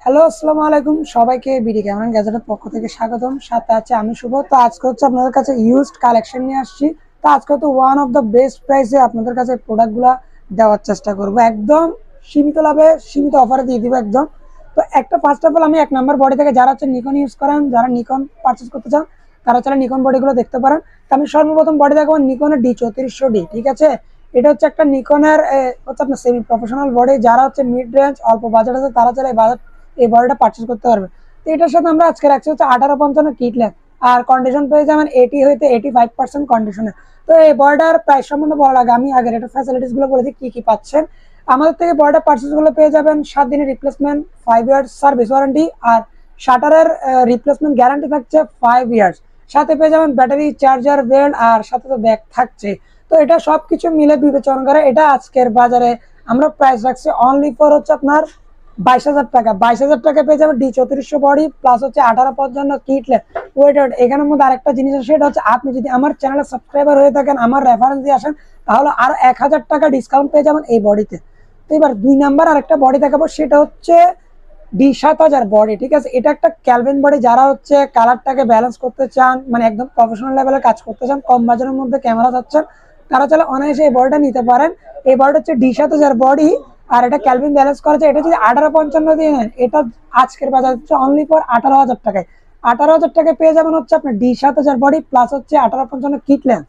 Hello, আসসালামু আলাইকুম সবাইকে বিডি ক্যামেরন গ্যাজেটের পক্ষ থেকে স্বাগতম। সাথে আছে আমি শুভ। তো আজকে হচ্ছে আপনাদের কাছে ইউজড কালেকশন নিয়ে আসছি। তো আজকে তো ওয়ান অফ দ্য বেস্ট প্রাইসে আপনাদের কাছে প্রোডাক্টগুলো দেওয়ার চেষ্টা করবো, একদম সীমিত লাভে সীমিত অফারে দিয়ে দিব একদম। তো একটা ফার্স্ট অফ অল আমি এক নাম্বার বডি থেকে, যারা হচ্ছে নিকন ইউজ করেন, যারা নিকন পারচেস করতে চান তারা চাইলে নিকন বডিগুলো দেখতে পারেন। তো আমি সর্বপ্রথম বডি দেখাবো নিকনের D3400D। ঠিক আছে, এটা হচ্ছে একটা নিকনের হচ্ছে আপনার সেমি প্রফেশনাল বডি। যারা হচ্ছে মিড রেঞ্জ অল্প বাজেট আছে তারা চাইলে এই বডিটা পারচেস করতে পারবে। তো এটার সাথে আমরা আজকে রাখছি হচ্ছে 1855 কিট ল্যাব, আর কন্ডিশন পেয়ে যাবেন 80 হইতে 85% কন্ডিশনে। তো এই বডিটার প্রাইস সম্বন্ধে বলার আগে আমি আগের এটা ফ্যাসিলিটিস গুলো বলে দিই কি কি পাচ্ছেন। আমাদের থেকে বডিটা পারচেস গুলো পেয়ে যাবেন 7 দিনের রিপ্লেসমেন্ট, 5 ইয়ার্স সার্ভিস ওয়ারেন্টি, আর শাটারের রিপ্লেসমেন্ট গ্যারান্টি থাকছে 5 ইয়ার্স। সাথে পেয়ে যাবেন ব্যাটারি, চার্জার, বেল্ট, আর সাথে তো ব্যাগ থাকছে। তো এটা সবকিছু মিলে বিবেচনা করে এটা আজকের বাজারে আমরা প্রাইস রাখছি অনলি ফর হচ্ছে আপনার 22,000 টাকা। 22,000 টাকা পেয়ে যাবে D3400 বডি প্লাস হচ্ছে 1855 কিটলে। ওয়েট এখানের মধ্যে আরেকটা জিনিস আছে, সেটা হচ্ছে আপনি যদি আমার চ্যানেলে সাবস্ক্রাইবার হয়ে থাকেন, আমার রেফারেন্স দিয়ে আসেন, তাহলে আরো 1000 টাকা ডিসকাউন্ট পেয়ে যাবেন এই বডিতে। তো এবার 2 নাম্বার আরেকটা বডি দেখাবো, সেটা হচ্ছে D7000 বডি। ঠিক আছে, এটা একটা ক্যালভিন বডি। যারা হচ্ছে কালারটাকে ব্যালেন্স করতে চান, মানে একদম প্রফেশনাল লেভেলে কাজ করতে চান, কম বাজারের মধ্যে ক্যামেরা চাচ্ছেন, তারা চাইলে অনায়াসে এই বডিটা নিতে পারেন। এই বডিটা হচ্ছে D7000 বডি, আর এটা ক্যালভিন ব্যালেন্স করা যায়। এটা যদি 1855 দিয়ে নেন, এটা আজকের বাজার হচ্ছে অনলি ফর 18,000 টাকায়। 18,000 টাকায় পেয়ে যাবেন হচ্ছে আপনার D7000 বডি প্লাস হচ্ছে 1855 কিট লেন্স।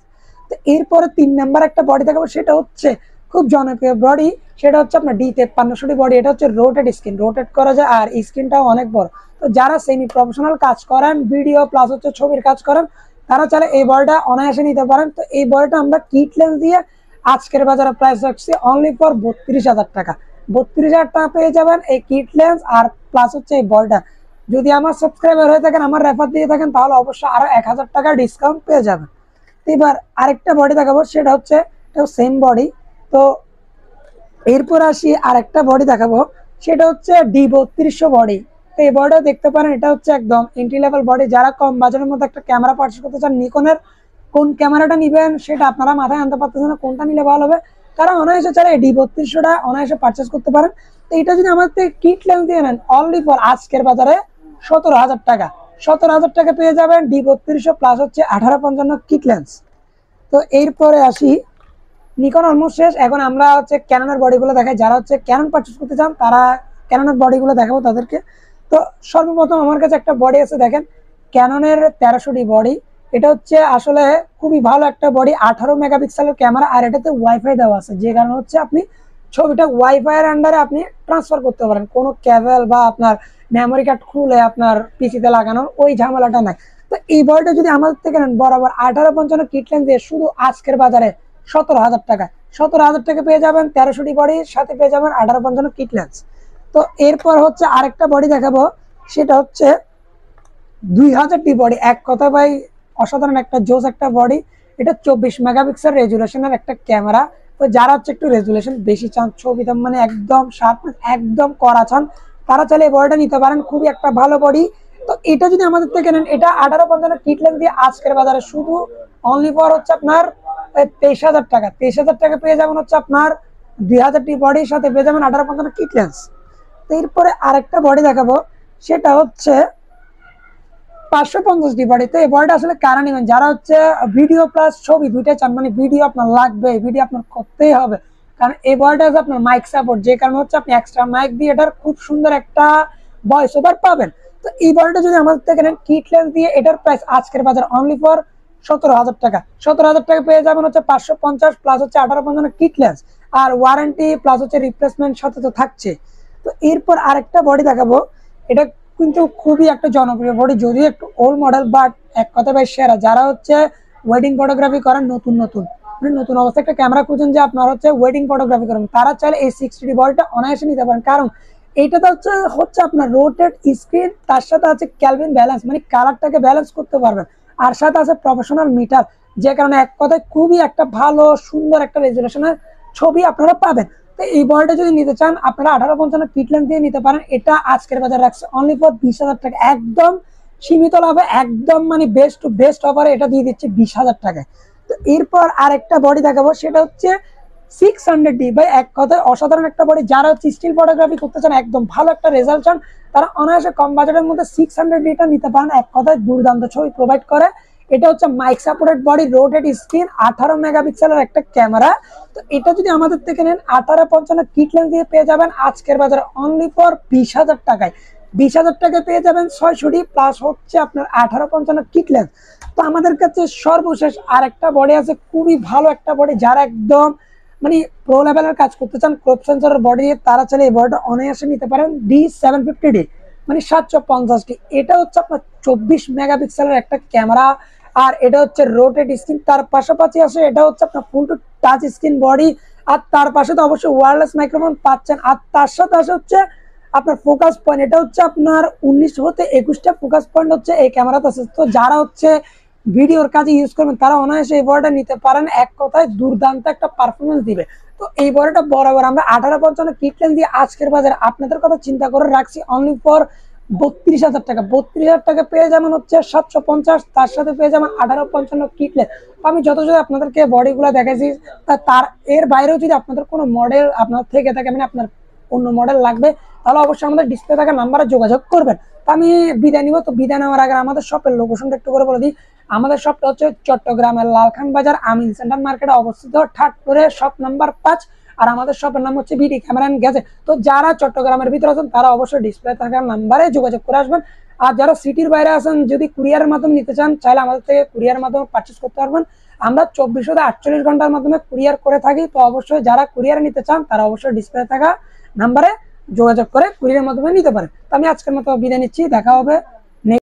তো এরপরে 3 নাম্বার একটা বডি দেখাবো, সেটা হচ্ছে খুব জনপ্রিয় বডি, সেটা হচ্ছে আপনার D5300 বডি। এটা হচ্ছে রোটেট স্ক্রিন, রোটেট করা যায়, আর স্ক্রিনটাও অনেক বড়। তো যারা সেমি প্রফেশনাল কাজ করেন, ভিডিও প্লাস হচ্ছে ছবির কাজ করেন, তারা চাইলে এই বডিটা অনায়াসে নিতে পারেন। তো এই বডিটা আমরা কিট লেন্স দিয়ে আজকের বাজারে প্রাইস রাখছি অনলি ফর 32,000 টাকা। 32,000 টাকা পেয়ে যাবেন এই কিট লেন্স আর প্লাস হচ্ছে এই বলটা। যদি আমার সাবস্ক্রাইবার হয়ে থাকেন, আমার রেফার দিয়ে থাকেন, তাহলে অবশ্যই আরো 1000 টাকা ডিসকাউন্ট পেয়ে যাবেন। এবার আরেকটা বডি দেখাবো, সেটা হচ্ছে এটাও সেম বডি। তো এরপর আসি আরেকটা বডি দেখাবো, সেটা হচ্ছে D3200 বডি। তো এই বডিও দেখতে পারেন, এটা হচ্ছে একদম এন্ট্রি লেভেল বডি। যারা কম বাজারের মধ্যে একটা ক্যামেরা পারচেস করতে চান, নিকনের কোন ক্যামেরাটা নিবেন সেটা আপনারা মাথায় আনতে পারতেছেন না, কোনটা নিলে ভালো হবে, তারা অনায়াসে চাইলে এই D3200টা অনায়াসে পারচেস করতে পারেন। তো এটা যদি আমাদের থেকে কিট লেন্স দিয়ে নেন, অনলি ফর আজকের বাজারে 17,000 টাকা। 17,000 টাকা পেয়ে যাবেন D3200 প্লাস হচ্ছে 1855 কিট লেন্স। তো এরপরে আসি, নিকন অলমোস্ট শেষ, এখন আমরা হচ্ছে ক্যাননের বডিগুলো দেখাই। যারা হচ্ছে ক্যানন পারচেস করতে চান, তারা ক্যাননের বডিগুলো দেখাবো তাদেরকে। তো সর্বপ্রথম আমার কাছে একটা বডি আছে, দেখেন ক্যাননের 1300D বডি। এটা হচ্ছে আসলে খুবই ভালো একটা বডি, 18 মেগাপিক্সেলের ক্যামেরা, আর এটাতে ওয়াইফাই দেওয়া আছে, যে কারণে হচ্ছে আপনি ছবিটা ওয়াইফাই এর আন্ডারে আপনি ট্রান্সফার করতে পারেন। কোনো কেবল বা আপনার মেমোরি কার্ড খুলে আপনার পিসিতে লাগানোর ওই ঝামেলাটা নাই। তো এই বডিটা যদি আমাদের থেকে নেন, বরাবর 1855 কিট লেন্স দিয়ে শুধু আজকের বাজারে 17,000 টাকা। 17,000 টাকা পেয়ে যাবেন 1300D বডির সাথে পেয়ে যাবেন 1855 কিট লেন্স। তো এরপর হচ্ছে আরেকটা বডি দেখাবো, সেটা হচ্ছে 2000D বডি। এক কথা ভাই, অসাধারণ একটা জোস একটা বডি। এটা 24 মেগাপিক্সেল রেজুলেশনের একটা ক্যামেরা। তো যারা হচ্ছে একটু রেজুলেশন বেশি চান, ছবিটা মানে একদম শার্প, একদম কড়া চান, তারা চাইলে এই বডিটা নিতে পারেন। খুবই একটা ভালো বডি। তো এটা যদি আমাদের থেকে নেন, এটা 1855 কিট লেন্স দিয়ে আজকের বাজারে শুধু অনলি ফর হচ্ছে আপনার 23,000 টাকা। 23,000 টাকা পেয়ে যাবেন হচ্ছে আপনার 2000D বডির সাথে পেয়ে যাবেন 1855 কিট লেন্স। তো এরপরে আরেকটা বডি দেখাবো, সেটা হচ্ছে 550D বডি। তো এই বডিটা আসলে কারা নেবেন, যারা হচ্ছে ভিডিও প্লাস ছবি দুইটাই চান, মানে ভিডিও আপনার লাগবে, ভিডিও আপনার করতেই হবে, কারণ এই বডিটা হচ্ছে আপনার মাইক সাপোর্ট, যে কারণে হচ্ছে আপনি এক্সট্রা মাইক দিয়ে এটার খুব সুন্দর একটা ভয়েস ওভার পাবেন। তো এই বডিটা যদি আমাদের থেকে নেন কিট লেন্স দিয়ে, এটার প্রাইস আজকের বাজার অনলি ফর 17,000 টাকা। 17,000 টাকা পেয়ে যাবেন হচ্ছে 550 প্লাস হচ্ছে 1855 কিট লেন্স, আর ওয়ারেন্টি প্লাস হচ্ছে রিপ্লেসমেন্ট সাথে তো থাকছে। তো এরপর আরেকটা বডি দেখাবো, এটা কিন্তু খুবই একটা জনপ্রিয় বডি, যদিও একটু ওল্ড মডেল, বাট এক কথা ভাই সেরা। যারা হচ্ছে ওয়েডিং ফটোগ্রাফি করেন, নতুন নতুন মানে নতুন অবস্থায় একটা ক্যামেরা খুঁজেন যে আপনার হচ্ছে ওয়েডিং ফটোগ্রাফি করেন, তারা চাইলে এই 60D বডিটা অনায়াসে নিতে পারেন। কারণ এইটাতে হচ্ছে হচ্ছে আপনার রোটেট স্ক্রিন, তার সাথে আছে ক্যালভিন ব্যালেন্স, মানে কালারটাকে ব্যালেন্স করতে পারবেন, আর সাথে আছে প্রফেশনাল মিটার, যে কারণে এক কথায় খুবই একটা ভালো সুন্দর একটা রেজুলেশনের ছবি আপনারা পাবেন। তো এই বডিটা যদি নিতে চান, আপনারা 1855 কিট লেন্স দিয়ে নিতে পারেন। এটা আজকের বাজারে রাখছে অনলি ফর 20,000 টাকা, একদম সীমিত লাভে, একদম মানে বেস্ট টু বেস্ট অফারে এটা দিয়ে দিচ্ছে 20,000 টাকায়। তো এরপর আরেকটা বডি দেখাবো, সেটা হচ্ছে 600D। ভাই এক কথায় অসাধারণ একটা বডি। যারা হচ্ছে স্টিল ফটোগ্রাফি করতে চান, একদম ভালো একটা রেজাল্ট চান, তারা অনায়াসে কম বাজেটের মধ্যে 600 লিটার নিতে পারেন। এক কথায় দুর্দান্ত ছবি প্রোভাইড করে। এটা হচ্ছে mic supported body, rotated screen, 18 মেগাপিক্সেলের একটা ক্যামেরা। তো এটা যদি আমাদের থেকে নেন 1855 কিট লেন্স দিয়ে পেয়ে যাবেন আজকের বাজারে অনলি ফর 20,000 টাকায়। 20,000 টাকায় পেয়ে যাবেন 600 প্লাস হচ্ছে আপনার 1855 কিট লেন্স। তো আমাদের কাছে সর্বশেষ আর একটা বডি আছে, খুবই ভালো একটা বডি, যারা একদম মানে প্রো লেভেলের কাজ করতে চান ক্রপ সেন্সরের বডি দিয়ে, তারা চাইলে এই বডিটা অনায়াসে নিতে পারেন। D750D মানে 750D। এটা হচ্ছে আপনার 24 মেগাপিক্সেলের একটা ক্যামেরা, আর এটা হচ্ছে রোটেড স্ক্রিন। তার পাশাপাশি আছে এটা হচ্ছে আপনার ফুল টু টাচ স্ক্রিন বডি, আর তার পাশে তো অবশ্যই ওয়্যারলেস মাইক্রোফোন পাচ্ছেন। আর তার সাথে আসে হচ্ছে আপনার ফোকাস পয়েন্ট। এটা হচ্ছে আপনার 19 হতে 21টা ফোকাস পয়েন্ট হচ্ছে এই ক্যামেরাতে আছে। তো যারা হচ্ছে ভিডিওর কাজে ইউজ করবেন তারা অনায়াসে এই বডিটা নিতে পারেন। এক কথায় দুর্দান্ত একটা পারফরমেন্স দিবে। তো এই বডিটা বরাবর আমরা 1855 কিট লেন্স দিয়ে আজকের বাজারে আপনাদের কথা চিন্তা করে রাখছি অনলি ফর 32,000 টাকা। 32,000 টাকা পেয়ে যাবেন হচ্ছে 750, তার সাথে পেয়ে যাবেন 1855 কিট লেন্স। আমি যত আপনাদেরকে বডিগুলো দেখাইছি, তার এর বাইরেও যদি আপনাদের কোনো মডেল আপনার থেকে থাকে, মানে আপনার অন্য মডেল লাগবে, তাহলে অবশ্যই আমাদের ডিসপ্লে থাকা নাম্বারে যোগাযোগ করবেন। তো আমি বিদায় নিব। তো বিদায় নেওয়ার আগে আমাদের শপের লোকেশনটা একটু করে বলে দিই। আমাদের শপটা হচ্ছে চট্টগ্রামের লালখান বাজার আমিন সেন্টার মার্কেটে অবস্থিত, 3rd ফ্লোরে শপ নাম্বার 5। আর আমাদের শপের নাম হচ্ছে বিডি ক্যামেরা এন্ড গ্যাজেট। তো যারা চট্টগ্রামের ভিতরে আছেন তারা অবশ্যই ডিসপ্লে থাকা নাম্বারে যোগাযোগ করে আসবেন। আর যারা সিটির বাইরে আছেন, যদি কুরিয়ারের মাধ্যমে নিতে চান, চাইলে আমাদের থেকে কুরিয়ারের মাধ্যমে পারচেস করতে পারবেন। আমরা 24 থেকে 48 ঘন্টার মাধ্যমে কুরিয়ার করে থাকি। তো অবশ্যই যারা কুরিয়ারে নিতে চান তারা অবশ্যই ডিসপ্লে থাকা নাম্বারে যোগাযোগ করে কুরিয়ারের মাধ্যমে নিতে পারেন। তো আমি আজকের মতো বিদায় নিচ্ছি, দেখা হবে